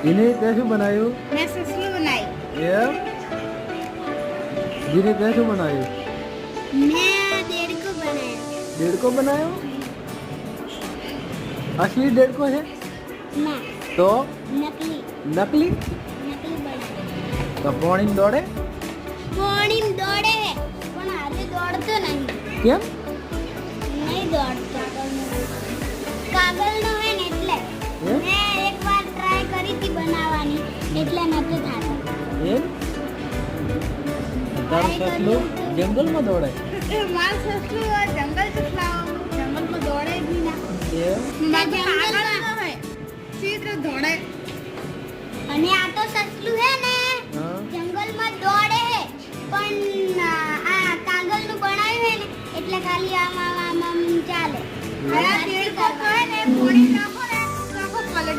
इन्हें कैसे बनायो? मैं ससलू बनाई। ये जिन्हें कैसे बनायो? मैं डेढ़ को बनाया। डेढ़ को बनायो? असली डेढ़ को है ना तो नकली नकली नकली बनाया। तो कौन इन दौड़े કોણી દોડે પણ આજે દોડતો નહીં કેમ દોડતો કાગળનો હે ને એટલે એમ? મેં એકવાર ટ્રાય કરી હતી બનાવવાની એટલે નતું થાતું એમ તારું સસલું જંગલમાં દોડે માર સસલું જંગલમાં દોડે જ નહીં ના એમ જંગલમાં હોય સીધું દોડે અને આ તો સસલું હે ને હા જંગલમાં દોડે હે પણ આ કાગળનું બનાવ્યું હે ને એટલે ખાલી આમ ચાલે